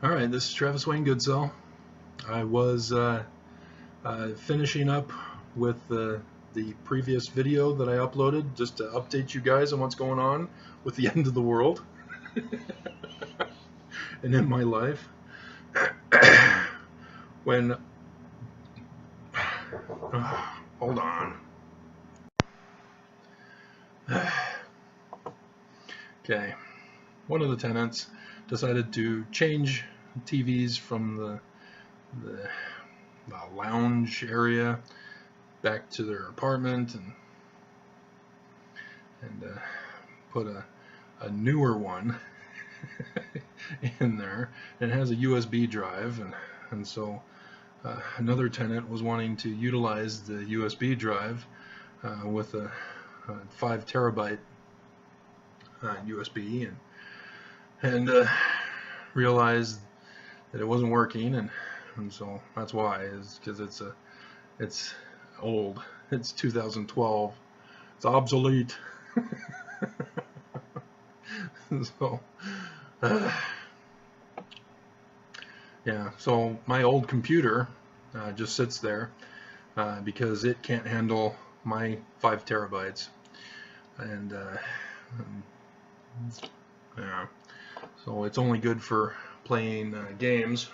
Alright, this is Travis Wayne Goodsell. I was finishing up with the previous video that I uploaded just to update you guys on what's going on with the end of the world and in my life. When hold on. Okay, one of the tenants decided to change TVs from the lounge area back to their apartment and put a newer one in there. It has a USB drive, and so another tenant was wanting to utilize the USB drive with a 5 terabyte USB, and realized that it wasn't working, and so that's why, is because it's old. It's 2012. It's obsolete. So yeah, so my old computer just sits there because it can't handle my 5 terabytes, and yeah, so it's only good for playing games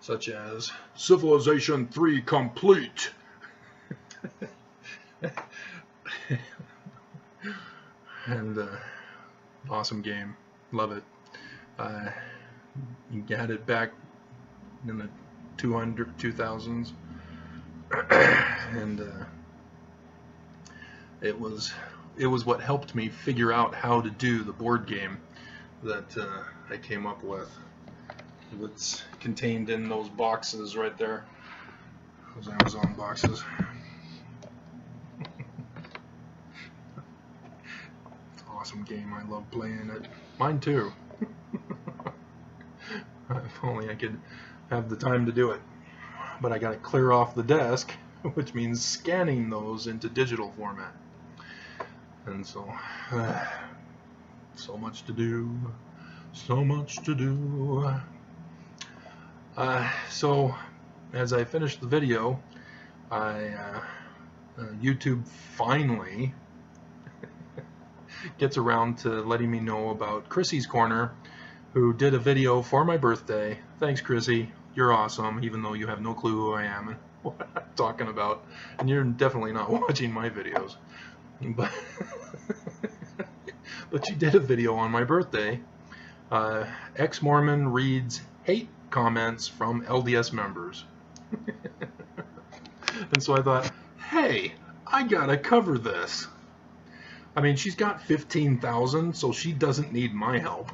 such as Civilization 3 Complete. And awesome game, love it. You had it back in the 2000s, and it was what helped me figure out how to do the board game that I came up with. It's contained in those boxes right there, those Amazon boxes. It's an awesome game. I love playing it. Mine too. If only I could have the time to do it. But I got to clear off the desk, which means scanning those into digital format. And so, so much to do. So much to do. So, as I finished the video, YouTube finally gets around to letting me know about Chrissy's Corner, who did a video for my birthday. Thanks, Chrissy. You're awesome, even though you have no clue who I am and what I'm talking about. And you're definitely not watching my videos. But you did a video on my birthday. Ex-Mormon reads hate comments from LDS members. And so I thought, hey, I gotta cover this. I mean, she's got 15,000, so she doesn't need my help.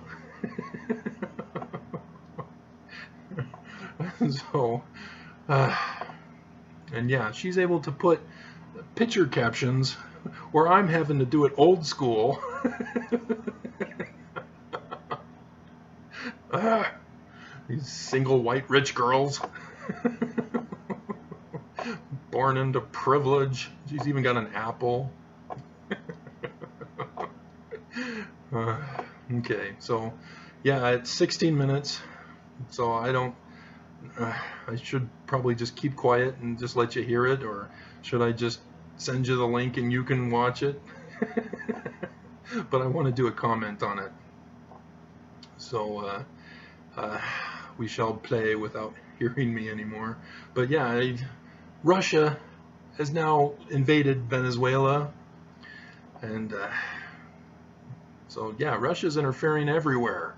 So, and yeah, she's able to put picture captions where I'm having to do it old school. These single white rich girls. Born into privilege. She's even got an apple. Okay, so yeah, it's 16 minutes, so I should probably just keep quiet and just let you hear it, or should I just send you the link and you can watch it? But I want to do a comment on it, so we shall play without hearing me anymore. But yeah, Russia has now invaded Venezuela, and so yeah, Russia's interfering everywhere.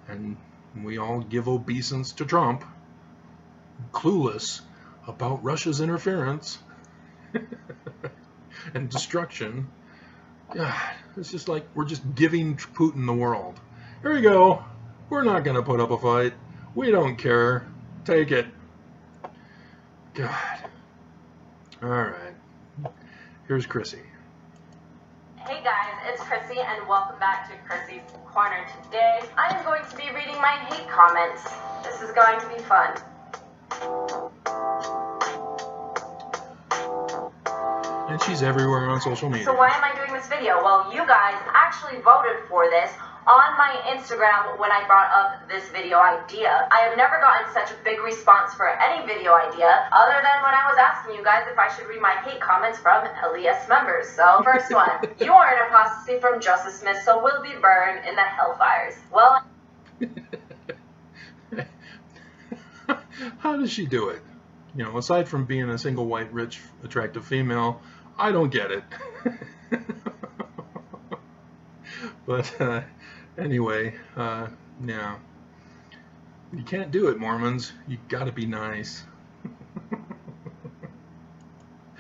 And we all give obeisance to Trump, clueless about Russia's interference and destruction. God, it's just like we're just giving Putin the world. Here you go. We're not going to put up a fight. We don't care. Take it. God. Alright. Here's Chrissy. Hey guys, it's Chrissy and welcome back to Chrissy's Corner. Today I am going to be reading my hate comments. This is going to be fun. And she's everywhere on social media. So why am I doing this video? Well, you guys actually voted for this on my Instagram when I brought up this video idea. I have never gotten such a big response for any video idea other than when I was asking you guys if I should read my hate comments from LDS members. So, first one, you are an apostasy from Joseph Smith, so will be burned in the hellfires. Well, how does she do it? You know, aside from being a single white, rich, attractive female, I don't get it. But anyway, yeah. You can't do it, Mormons. You gotta be nice.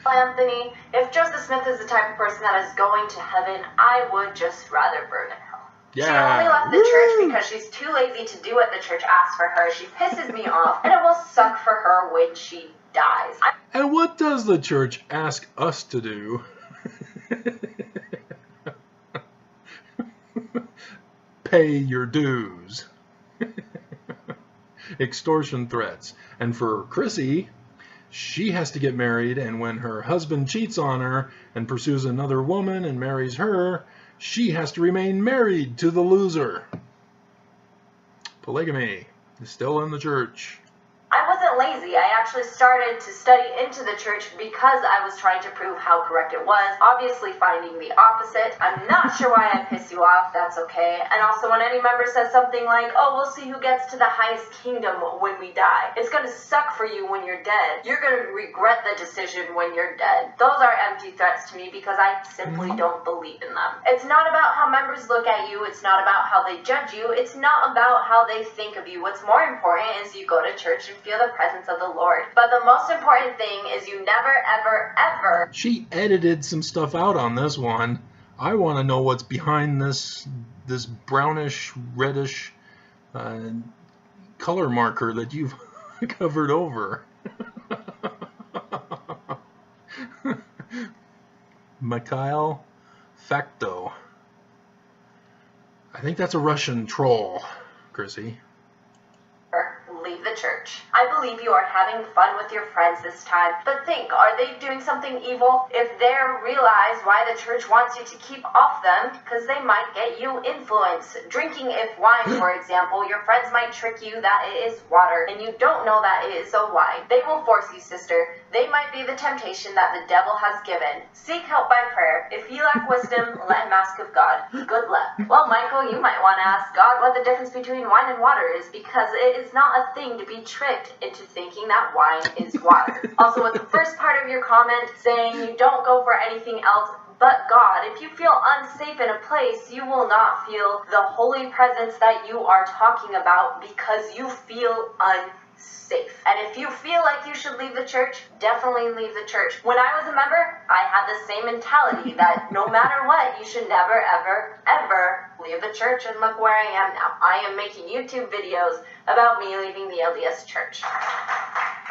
Anthony, if Joseph Smith is the type of person that is going to heaven, I would just rather burn in hell. Yeah. She only left the church because she's too lazy to do what the church asks for her. She pisses me off, and it will suck for her when she dies. And what does the church ask us to do? Pay your dues. Extortion threats. And for Chrissy, she has to get married, and when her husband cheats on her and pursues another woman and marries her, she has to remain married to the loser. Polygamy is still in the church. I wasn't lazy. I actually started to study into the church because I was trying to prove how correct it was, obviously finding the opposite. I'm not sure why I piss you off, that's okay. And also when any member says something like, oh, we'll see who gets to the highest kingdom when we die. It's going to suck for you when you're dead. You're going to regret the decision when you're dead. Those are empty threats to me because I simply don't believe in them. It's not about how members look at you. It's not about how they judge you. It's not about how they think of you. What's more important is you go to church and feel the presence of the Lord. But the most important thing is you never, ever, ever... She edited some stuff out on this one. I want to know what's behind this brownish, reddish color marker that you've covered over. Mikhail Facto. I think that's a Russian troll, Chrissy. Leave the church. I believe you are having fun with your friends this time, but think, are they doing something evil? If they realize why the church wants you to keep off them, because they might get you influence. Drinking if wine, for example, your friends might trick you that it is water, and you don't know that it is a wine. They will force you, sister. They might be the temptation that the devil has given. Seek help by prayer. If you lack wisdom, let him ask of God. Good luck. Well, Michael, you might want to ask God what the difference between wine and water is, because it is not a thing to be tricked into thinking that wine is water. Also, with the first part of your comment saying you don't go for anything else but God, if you feel unsafe in a place, you will not feel the holy presence that you are talking about because you feel unsafe. And if you feel like you should leave the church, definitely leave the church. When I was a member, I had the same mentality that no matter what, you should never, ever, ever leave the church, and look where I am now. I am making YouTube videos about me leaving the LDS church.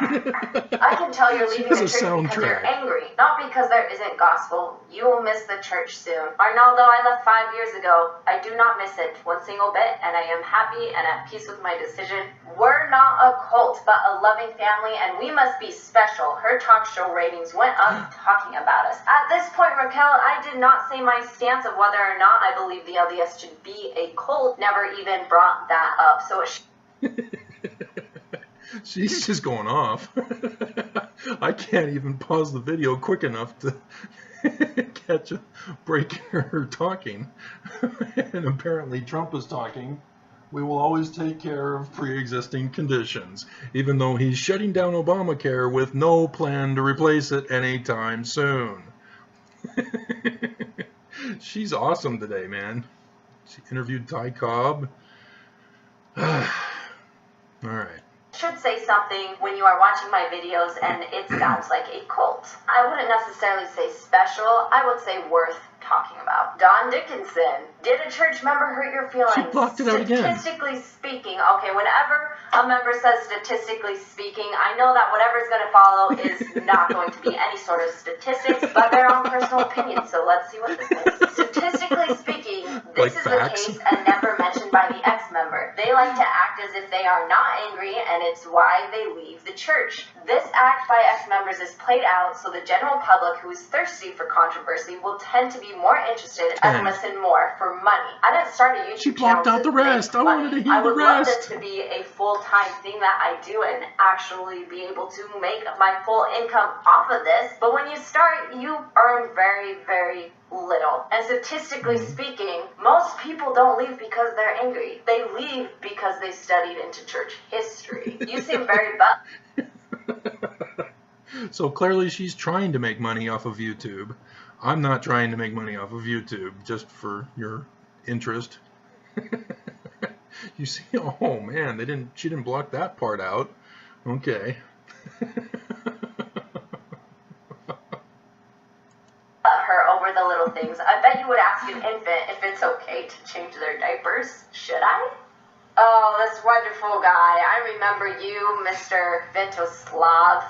I can tell you're leaving the church because you're angry, not because there isn't gospel. You will miss the church soon. Arnaldo, I left 5 years ago. I do not miss it one single bit, and I am happy and at peace with my decision. We're not a cult, but a loving family, and we must be special. Her talk show ratings went up talking about us. At this point, Raquel, I did not say my stance of whether or not I believe the LDS should be a cult. Never even brought that up. So she's just going off. I can't even pause the video quick enough to catch a break in her talking. And apparently Trump is talking. We will always take care of pre-existing conditions, even though he's shutting down Obamacare with no plan to replace it anytime soon. She's awesome today, man. She interviewed Ty Cobb. All right. Should say something when you are watching my videos and it sounds like a cult. I wouldn't necessarily say special, I would say worth talking about. Don Dickinson, did a church member hurt your feelings? She blocked it out again. Statistically speaking, okay, whenever a member says statistically speaking, I know that whatever's going to follow is not going to be any sort of statistics, but their own personal opinion, so let's see what this is. Statistically speaking, this is the case and never meant mentioned by the ex-member. They like to act as if they are not angry, and it's why they leave the church. This act by ex-members is played out so the general public who is thirsty for controversy will tend to be more interested and listen more for money. I didn't start a YouTube channel. She blocked out the rest. I wanted to hear the rest. I would love this to be a full-time thing that I do and actually be able to make my full income off of this. But when you start, you earn very, very little. And statistically speaking, most people don't leave because they're angry. They leave because they studied into church history. You seem very So clearly she's trying to make money off of YouTube. I'm not trying to make money off of YouTube, just for your interest. You see, oh man, she didn't block that part out. Okay. her over the little things. I bet you would ask an infant if it's okay to change their diapers. Should I? Oh, this wonderful guy. I remember you, Mr. Vintoslav.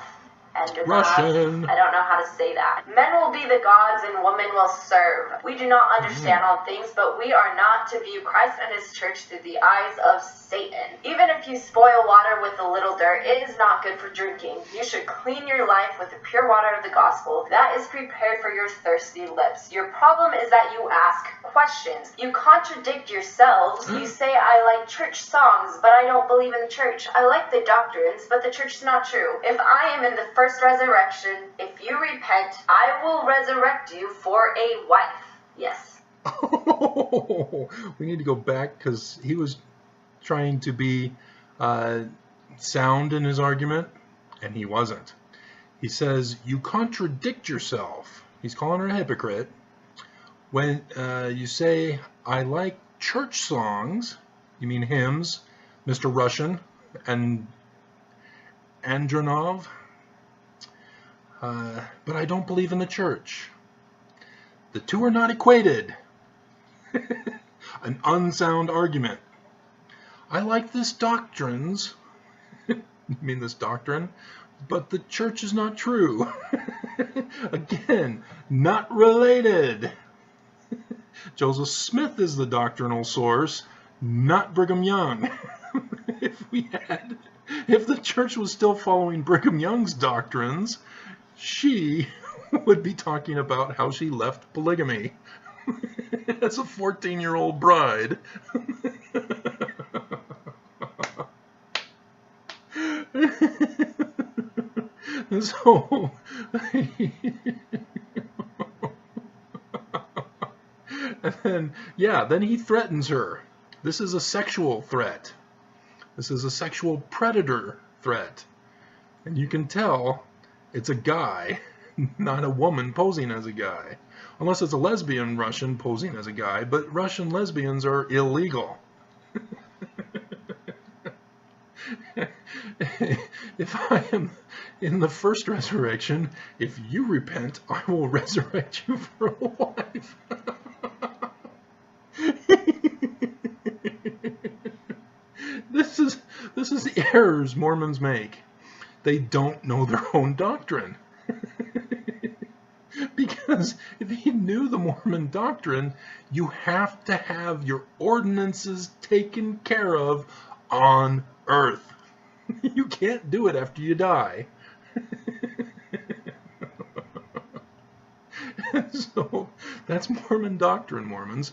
And Russian. I don't know how to say that. Men will be the gods and women will serve. We do not understand all things, but we are not to view Christ and his church through the eyes of Satan. Even if you spoil water with a little dirt, it is not good for drinking. You should clean your life with the pure water of the gospel. That is prepared for your thirsty lips. Your problem is that you ask questions. You contradict yourselves. You say, I like church songs, but I don't believe in the church. I like the doctrines, but the church is not true. If I am in the first resurrection, if you repent, I will resurrect you for a wife. Yes. Oh, we need to go back because he was trying to be sound in his argument, and he wasn't. He says, you contradict yourself. He's calling her a hypocrite. When you say, I like church songs, you mean hymns, Mr. Russian and Andronov, but I don't believe in the church. The two are not equated. An unsound argument. I like this doctrines, you mean this doctrine, but the church is not true. Again, not related. Joseph Smith is the doctrinal source, not Brigham Young. If the church was still following Brigham Young's doctrines, she would be talking about how she left polygamy as a 14-year-old bride. So, and then he threatens her. This is a sexual threat. This is a sexual predator threat. And you can tell it's a guy, not a woman posing as a guy. Unless it's a lesbian Russian posing as a guy, but Russian lesbians are illegal. If I am in the first resurrection, if you repent, I will resurrect you for a wife. This is the errors Mormons make. They don't know their own doctrine. Because if you knew the Mormon doctrine, you have to have your ordinances taken care of on earth. You can't do it after you die. So that's Mormon doctrine, Mormons.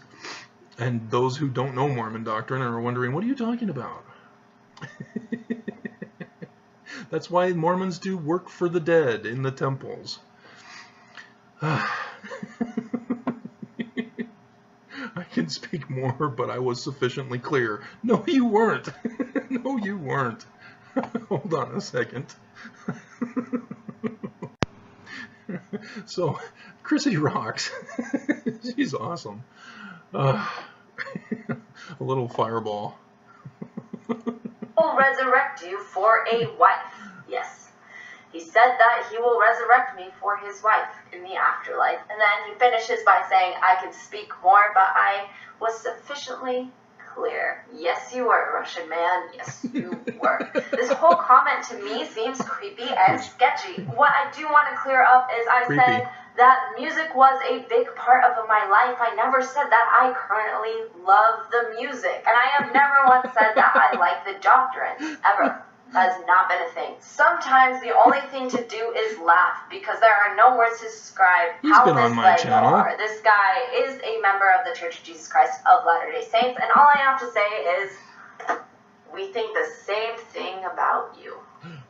And those who don't know Mormon doctrine are wondering, what are you talking about? That's why Mormons do work for the dead in the temples. I can speak more, but I was sufficiently clear. No, you weren't. No, you weren't. Hold on a second. So, Chrissy rocks. She's awesome. A little fireball. Will resurrect you for a wife. Yes. He said that he will resurrect me for his wife in the afterlife. And then he finishes by saying, I could speak more, but I was sufficiently clear. Yes, you were, Russian man. Yes, you were. This whole comment to me seems creepy and sketchy. What I do want to clear up is I said that music was a big part of my life. I never said that I currently love the music. And I have never once said that I like the doctrine, ever. That has not been a thing. Sometimes the only thing to do is laugh because there are no words to describe how this led are. This guy is a member of the Church of Jesus Christ of Latter-day Saints, and all I have to say is, we think the same thing about you.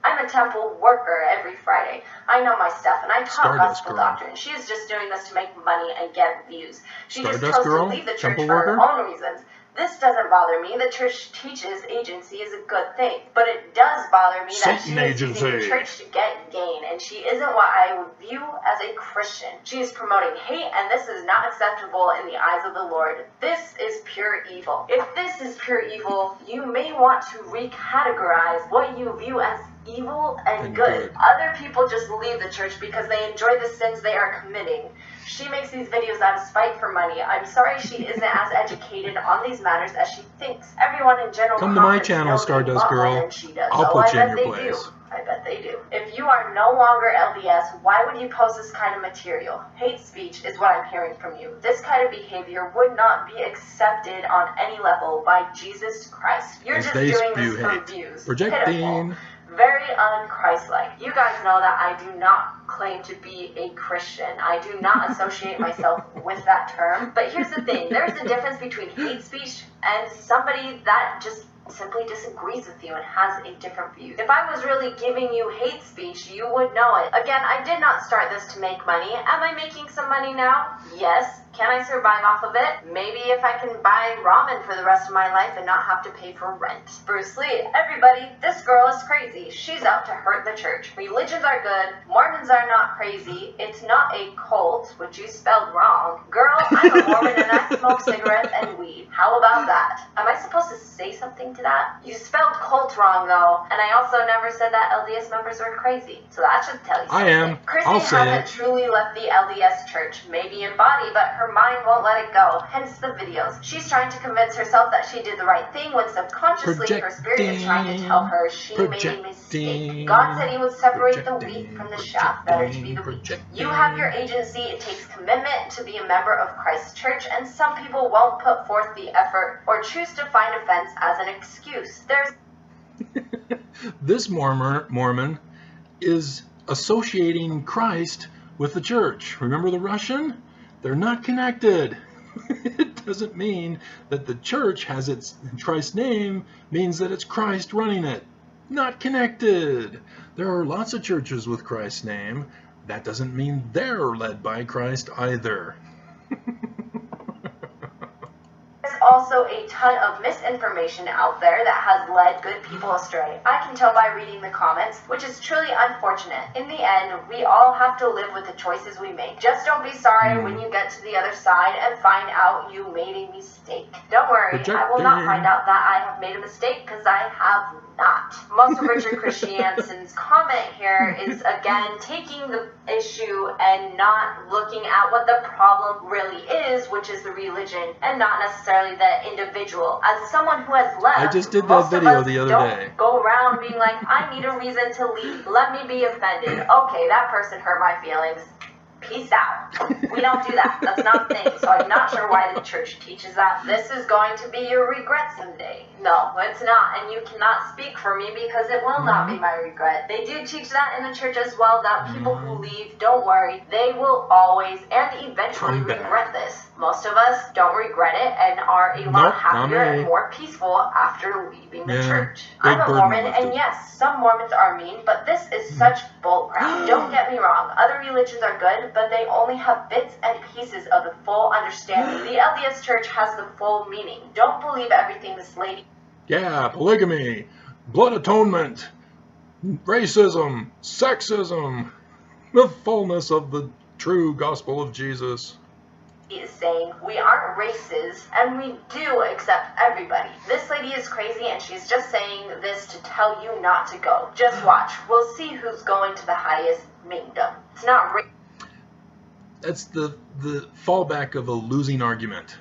I'm a temple worker every Friday. I know my stuff, and I taught gospel doctrine. She is just doing this to make money and get views. She just chose to leave the church for her own reasons. This doesn't bother me. The church teaches agency is a good thing. But it does bother me that she is using the church to get gain, and she isn't what I would view as a Christian. She is promoting hate, and this is not acceptable in the eyes of the Lord. This is pure evil. If this is pure evil, you may want to recategorize what you view as evil and good. Other people just leave the church because they enjoy the sins they are committing. She makes these videos out of spite for money. I'm sorry she isn't as educated on these matters as she thinks. Everyone in general come to my channel, Stardust Girl. I'll put you in your place. I bet they do. If you are no longer LDS, why would you post this kind of material? Hate speech is what I'm hearing from you. This kind of behavior would not be accepted on any level by Jesus Christ. You're just doing this for views. Projecting. Very un-Christ-like. You guys know that I do not claim to be a Christian. I do not associate myself with that term. But here's the thing. There's a difference between hate speech and somebody that just simply disagrees with you and has a different view. If I was really giving you hate speech, you would know it. Again, I did not start this to make money. Am I making some money now? Yes. Can I survive off of it? Maybe if I can buy ramen for the rest of my life and not have to pay for rent. Bruce Lee, everybody, this girl is crazy. She's out to hurt the church. Religions are good. Mormons are not crazy. It's not a cult, which you spelled wrong. Girl, I'm a Mormon and I smoke cigarettes and weed. How about that? Am I supposed to say something to that? You spelled cult wrong though, and I also never said that LDS members were crazy. So that should tell you something. I am. Chrissy hasn't truly left the LDS church, maybe in body, but her mind won't let it go, hence the videos. She's trying to convince herself that she did the right thing when subconsciously her spirit is trying to tell her she made a mistake. God said he would separate the wheat from the chaff, better to be the wheat. You have your agency, it takes commitment to be a member of Christ's church, and some people won't put forth the effort or choose to find offense as an excuse. This Mormon is associating Christ with the church. Remember the Russian? They're not connected. It doesn't mean that the church has its Christ's name means that it's Christ running it. Not connected. There are lots of churches with Christ's name. That doesn't mean they're led by Christ either. Also a ton of misinformation out there that has led good people astray. I can tell by reading the comments, which is truly unfortunate. In the end, we all have to live with the choices we make. Just don't be sorry when you get to the other side and find out you made a mistake. Don't worry, I will not find out that I have made a mistake because I have not. Most of Richard Christiansen's comment here is again taking the issue and not looking at what the problem really is, which is the religion, and not necessarily the individual. As someone who has left, I just did that video the other day. Go around being like, I need a reason to leave. Let me be offended. Okay, that person hurt my feelings. Peace out. We don't do that. That's not a thing. So I'm not sure why the church teaches that. This is going to be your regret someday. No, it's not. And you cannot speak for me because it will not be my regret. They do teach that in the church as well, that people who leave, don't worry, they will always and eventually regret this. Most of us don't regret it and are a lot happier and more peaceful after leaving the church. I'm a Mormon, and yes, some Mormons are mean, but this is such bullcrap. Don't get me wrong. Other religions are good, but they only have bits and pieces of the full understanding. The LDS church has the full meaning. Don't believe everything this lady... Yeah, polygamy, blood atonement, racism, sexism, the fullness of the true gospel of Jesus. Is saying we aren't races and we do accept everybody. This lady is crazy and she's just saying this to tell you not to go. Just watch. We'll see who's going to the highest kingdom. It's not That's the fallback of a losing argument.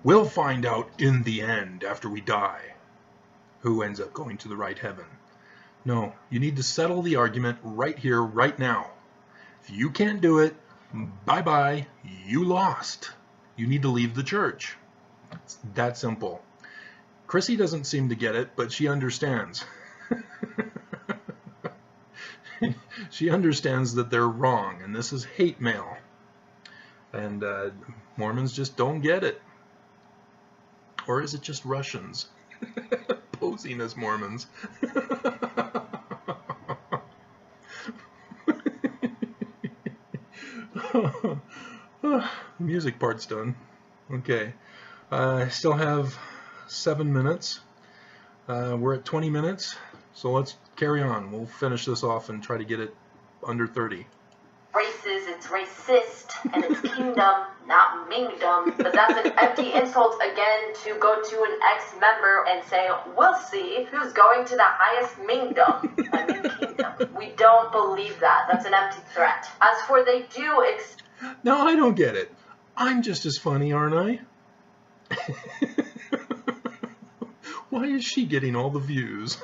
We'll find out in the end, after we die, who ends up going to the right heaven. No, you need to settle the argument right here, right now. If you can't do it, bye-bye, you lost. You need to leave the church. It's that simple. Chrissy doesn't seem to get it, but she understands. She understands that they're wrong, and this is hate mail. And Mormons just don't get it. Or is it just Russians posing as Mormons? Music part's done. Okay. I still have 7 minutes. We're at 20 minutes, so let's carry on. We'll finish this off and try to get it under 30. Races, it's racist, and it's kingdom, not mingdom. But that's an empty insult again to go to an ex-member and say, we'll see who's going to the highest mingdom. I mean kingdom. We don't believe that. That's an empty threat. As for they do Now I don't get it. I'm just as funny, aren't I? Why is she getting all the views?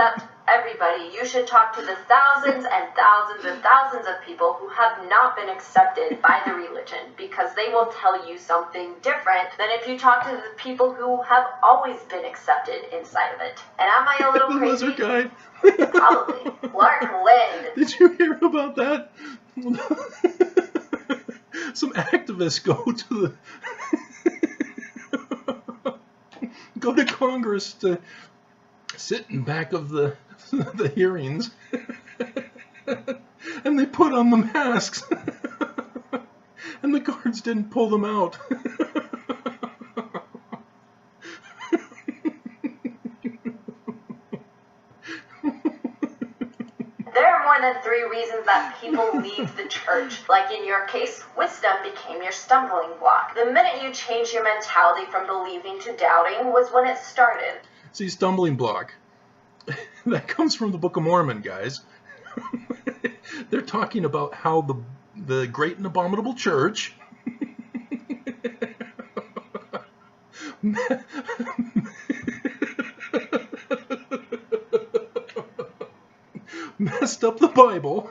accept everybody. You should talk to the thousands and thousands and thousands of people who have not been accepted by the religion, because they will tell you something different than if you talk to the people who have always been accepted inside of it. And am I a little the crazy? lizard guy. Probably. Clark Lind. Did you hear about that? Some activists go to Congress to sit in back of the hearings, and they put on the masks, and the guards didn't pull them out. There are more than 3 reasons that people leave the church. Like in your case, wisdom became your stumbling block. The minute you changed your mentality from believing to doubting was when it started. See, stumbling block. That comes from the Book of Mormon, guys. They're talking about how the great and abominable church messed up the Bible.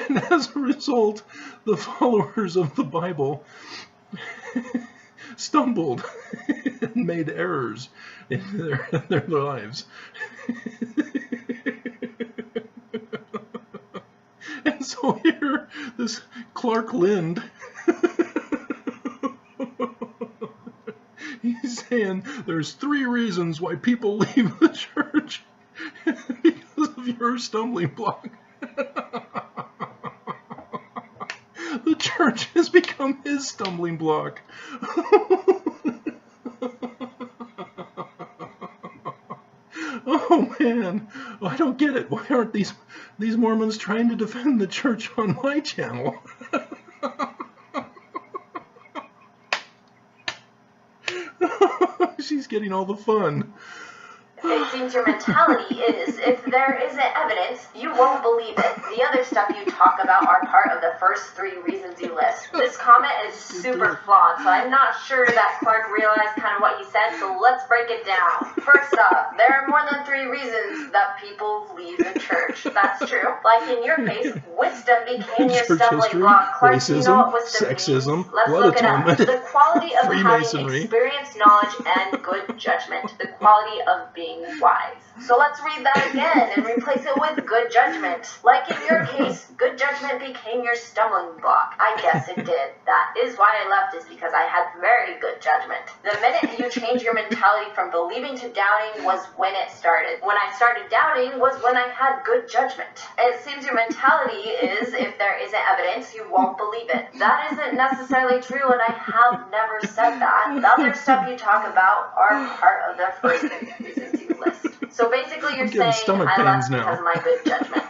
And as a result, the followers of the Bible stumbled and made errors in their lives. And so here, this Clark Lind, he's saying there's 3 reasons why people leave the church because of your stumbling block. The church has become his stumbling block. Oh man, I don't get it. Why aren't these Mormons trying to defend the church on my channel? She's getting all the fun. It seems your mentality is, if there isn't evidence, you won't believe it. The other stuff you talk about are part of the first 3 reasons you list. This comment is super flawed, so I'm not sure that Clark realized kind of what he said, so let's break it down. First off, there are more than 3 reasons that people leave the church. That's true. Like in your case, wisdom became your stumbling block. Clark, racism, you know what wisdom sexism, means? Let's blood look it up. atonement, The quality of having Freemasonry. experience, knowledge, and good judgment. The quality of being wise. So let's read that again and replace it with good judgment. Like in your case, good judgment became your stumbling block. I guess it did. That is why I left, is because I had very good judgment. The minute you change your mentality from believing to doubting was when it started. When I started doubting was when I had good judgment. It seems your mentality is, if there isn't evidence, you won't believe it. That isn't necessarily true, and I have never said that. The other stuff you talk about are part of the first 3 reasons you list. So basically you're saying I left because of my good judgment.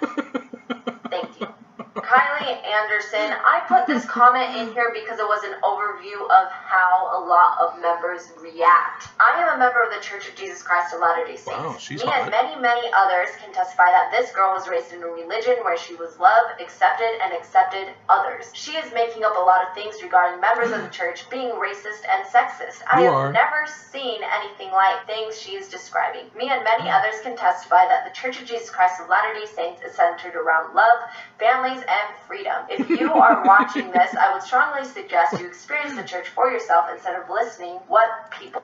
Thank you. Kylie Kylie Anderson, I put this comment in here because it was an overview of how a lot of members react. I am a member of the Church of Jesus Christ of Latter-day Saints. Wow, she's Me hot. and many others can testify that this girl was raised in a religion where she was loved, accepted, and accepted others. She is making up a lot of things regarding members of the church being racist and sexist. I have never seen anything like things she is describing. Me and many others can testify that the Church of Jesus Christ of Latter-day Saints is centered around love, families, and freedom. If you are watching this, I would strongly suggest you experience the church for yourself instead of listening what people...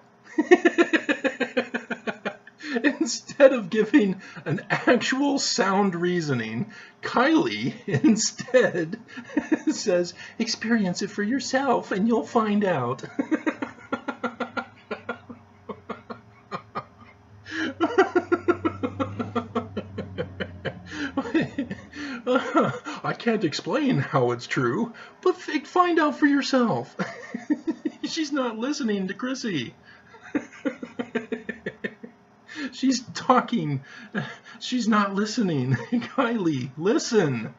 Instead of giving an actual sound reasoning, Kylie instead says, experience it for yourself and you'll find out. I can't explain how it's true, but find out for yourself. She's not listening to Chrissy. She's talking. She's not listening. Kylie, listen.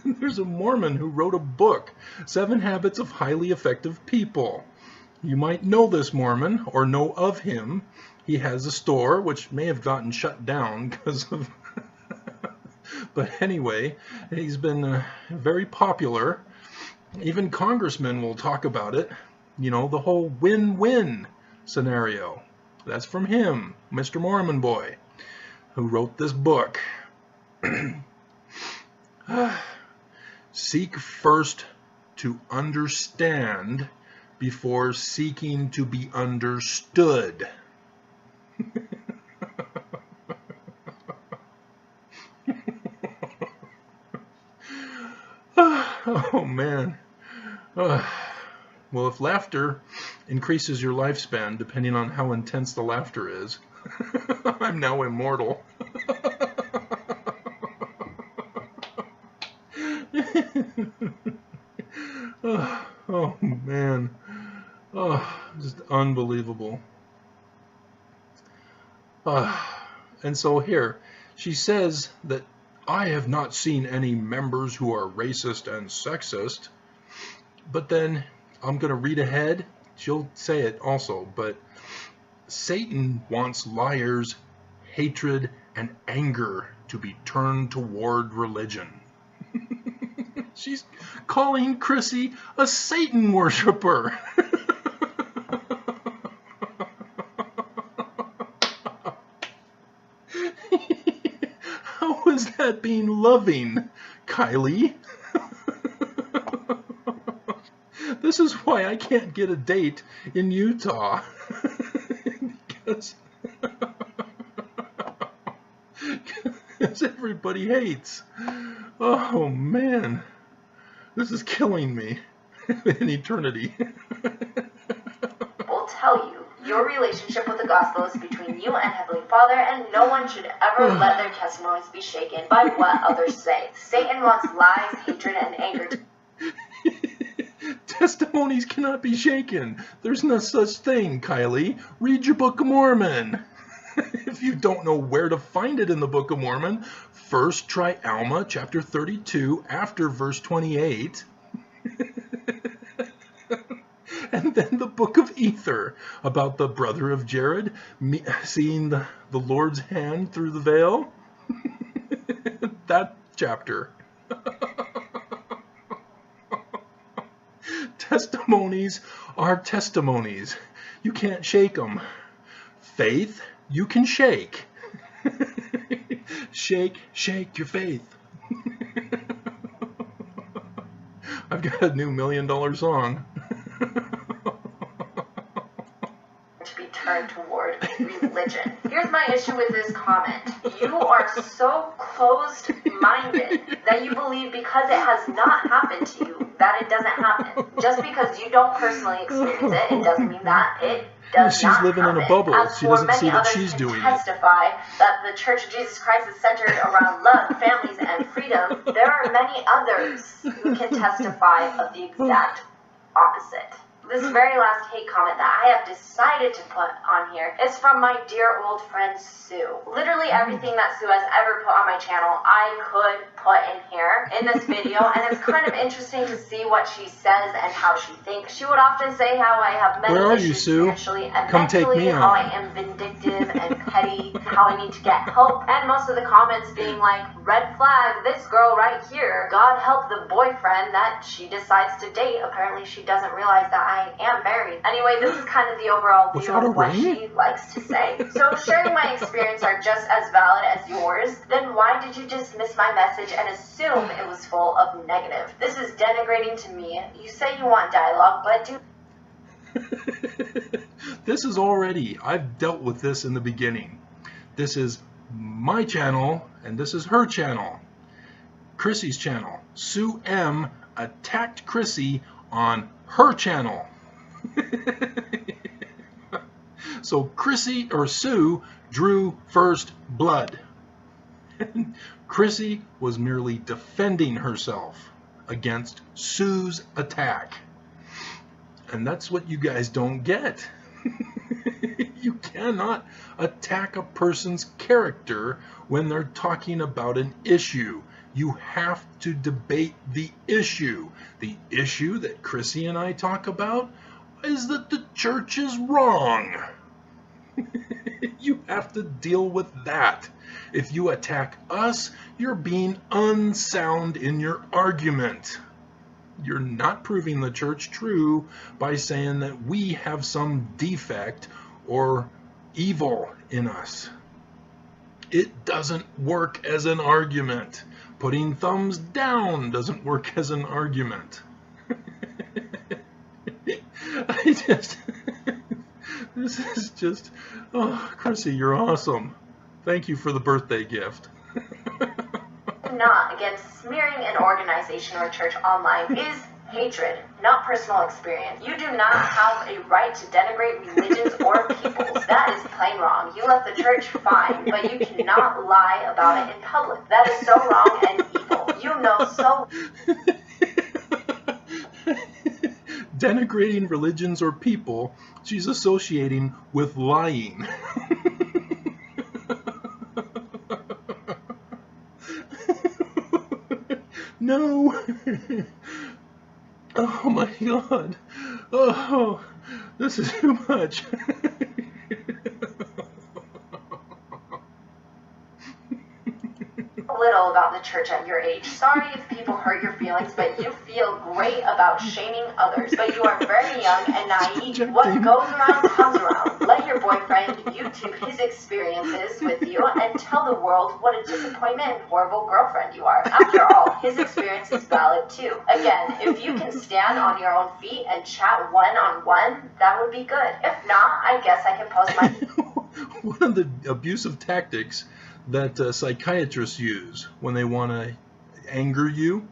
There's a Mormon who wrote a book, 7 Habits of Highly Effective People. You might know this Mormon or know of him. He has a store, which may have gotten shut down because of... But anyway, he's been very popular. Even congressmen will talk about it. You know, the whole win-win scenario. That's from him, Mr. Mormon Boy, who wrote this book. Seek first to understand before seeking to be understood. Oh, man. Well, if laughter increases your lifespan, depending on how intense the laughter is, I'm now immortal. Oh, man. Oh, just unbelievable. And so here, she says that I have not seen any members who are racist and sexist, but then I'm going to read ahead. She'll say it also, but Satan wants liars, hatred, and anger to be turned toward religion. She's calling Chrissy a Satan worshiper. How is that being loving, Kylie? This is why I can't get a date in Utah. Because everybody hates. Oh, man. This is killing me in eternity. Will tell you your relationship with the gospel is between you and Heavenly Father, and no one should ever let their testimonies be shaken by what others say. Satan wants lies, hatred, and anger. Testimonies cannot be shaken. There's no such thing, Kylie. Read your Book of Mormon. If you don't know where to find it in the Book of Mormon, first try Alma chapter 32 after verse 28. And then the Book of Ether about the brother of Jared seeing the Lord's hand through the veil. That chapter. Testimonies are testimonies. You can't shake them. Faith, you can shake. Shake your faith. I've got a new $1 million song. To be turned toward religion. Here's my issue with this comment. You are so closed-minded that you believe because it has not happened to you that it doesn't happen. Just because you don't personally experience it, it doesn't mean that it does She's not living happen. in a bubble. As She doesn't see that others she's can doing it. testify that the Church of Jesus Christ is centered around love, families, and freedom, there are many others who can testify of the exact opposite. This very last hate comment that I have decided to put on here is from my dear old friend Sue. Literally everything that Sue has ever put on my channel, I could put in here in this video, and it's kind of interesting to see what she says and how she thinks. She would often say how I have many issues spiritually and mentally, how I am vindictive and petty, how I need to get help, and most of the comments being like, red flag, this girl right here, God help the boyfriend that she decides to date. Apparently she doesn't realize that I am married. Anyway, this is kind of the overall view of what she likes to say. So sharing my experience are just as valid as yours, then why did you dismiss my message and assume it was full of negative? This is denigrating to me. You say you want dialogue, but do... This is already, I've dealt with this in the beginning. This is my channel, and this is her channel. Chrissy's channel. Sue M attacked Chrissy on her channel. So Chrissy or Sue drew first blood. Chrissy was merely defending herself against Sue's attack. And that's what you guys don't get. You cannot attack a person's character when they're talking about an issue. You have to debate the issue. The issue that Chrissy and I talk about is that the church is wrong. You have to deal with that. If you attack us, you're being unsound in your argument. You're not proving the church true by saying that we have some defect or evil in us. It doesn't work as an argument. Putting thumbs down doesn't work as an argument. This is just, oh, Chrissy, you're awesome. Thank you for the birthday gift. Not against smearing an organization or church online is hatred, not personal experience. You do not have a right to denigrate religions or peoples. That is plain wrong. You left the church, fine, but you cannot lie about it in public. That is so wrong and evil. You know so... Denigrating religions or people, she's associating with lying. No. Oh my God. Oh, this is too much. Little about the church at your age. Sorry if people hurt your feelings, but you feel great about shaming others. But you are very young and naive. What goes around comes around. Let your boyfriend YouTube his experiences with you and tell the world what a disappointment and horrible girlfriend you are. After all, his experience is valid too. Again, if you can stand on your own feet and chat one-on-one, that would be good. If not, I guess I can post my... One of the abusive tactics that psychiatrists use when they want to anger you,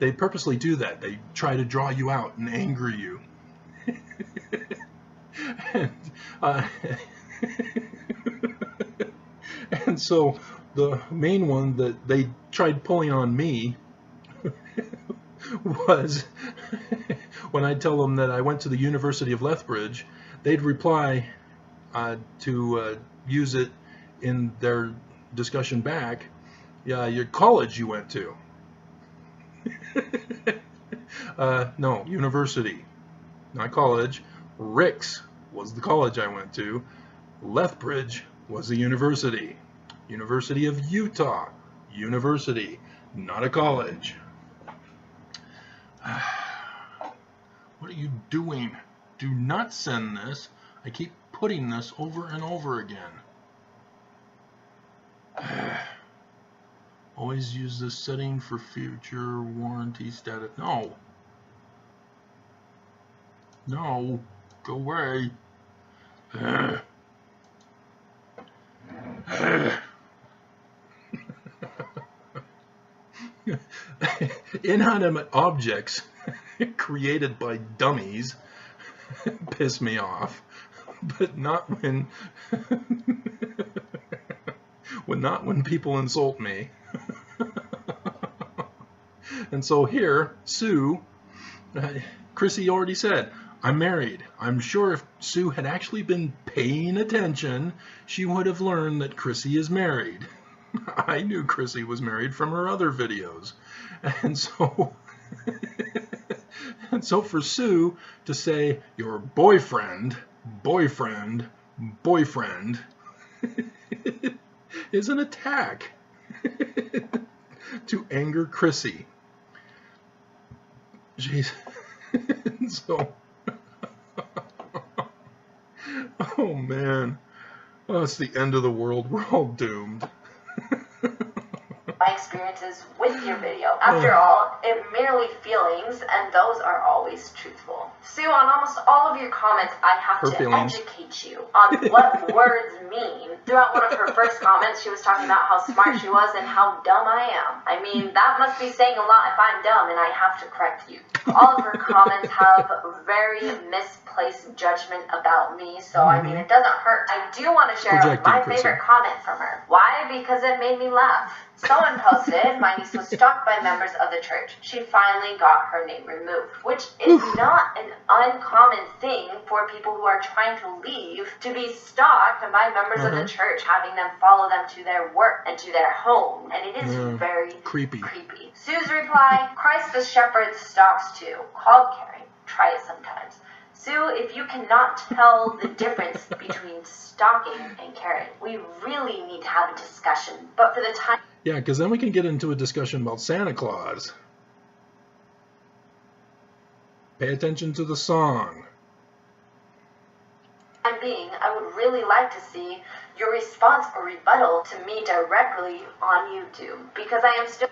they purposely do that. They try to draw you out and anger you. And so the main one that they tried pulling on me was when I tell them that I went to the University of Lethbridge, they'd reply to use it in their discussion back, yeah, your college you went to. No, university, not college. Rick's was the college I went to. Lethbridge was the university. University of Utah, university, not a college. What are you doing? Do not send this. I keep putting this over and over again. Always use this setting for future warranty status. No. No. Go away. Inanimate objects created by dummies piss me off, but not when not when people insult me. And so here, Sue, Chrissy already said, I'm married. I'm sure if Sue had actually been paying attention, she would have learned that Chrissy is married. I knew Chrissy was married from her other videos. And so, and so for Sue to say, your boyfriend, boyfriend, boyfriend, is an attack to anger Chrissy. Jeez. So, oh man, oh, it's the end of the world. We're all doomed. My experiences with your video. After all, it merely feelings, and those are always truthful. Sue, on almost all of your comments, I have to educate you on what words mean. Throughout one of her first comments, she was talking about how smart she was and how dumb I am. I mean, that must be saying a lot if I'm dumb and I have to correct you. All of her comments have very misplaced judgment about me, so I mean, it doesn't hurt. I do want to share my favorite comment from her. Why? Because it made me laugh. Someone posted, my niece was stalked by members of the church. She finally got her name removed, which is not an uncommon thing for people who are trying to leave, to be stalked by members of the church, having them follow them to their work and to their home. And it is very creepy. Sue's reply, Christ the shepherd stalks too. Called caring. Try it sometimes. Sue, if you cannot tell the difference between stalking and caring, we really need to have a discussion. But for the time... Yeah, because then we can get into a discussion about Santa Claus. Pay attention to the song. Being, I would really like to see your response or rebuttal to me directly on YouTube, because I am still...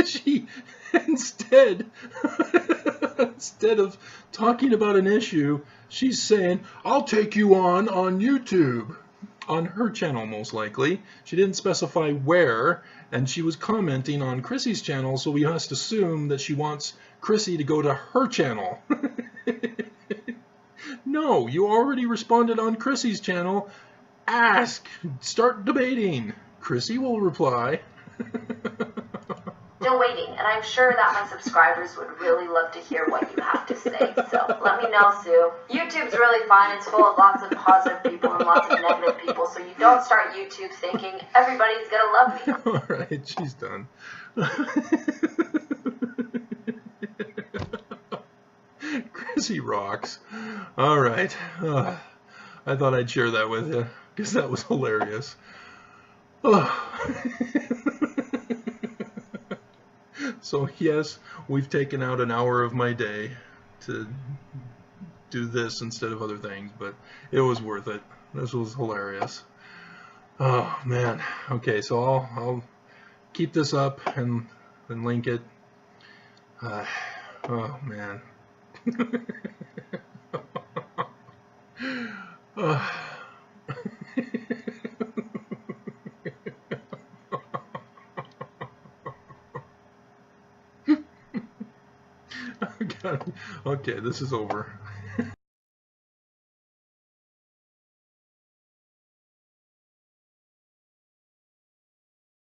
She, instead of talking about an issue, she's saying, I'll take you on YouTube. On her channel, most likely. She didn't specify where, and she was commenting on Chrissy's channel, so we must assume that she wants Chrissy to go to her channel. No, you already responded on Chrissy's channel. Ask. Start debating. Chrissy will reply. Still waiting, and I'm sure that my subscribers would really love to hear what you have to say. So let me know, Sue. YouTube's really fun. It's full of lots of positive people and lots of negative people, so you don't start YouTube thinking everybody's gonna love me. All right, she's done. Chrissy rocks. All right. I thought I'd share that with you because that was hilarious. So yes, we've taken out an hour of my day to do this instead of other things, but it was worth it. This was hilarious. Oh man. Okay, so I'll keep this up and link it. Oh man. Okay, this is over.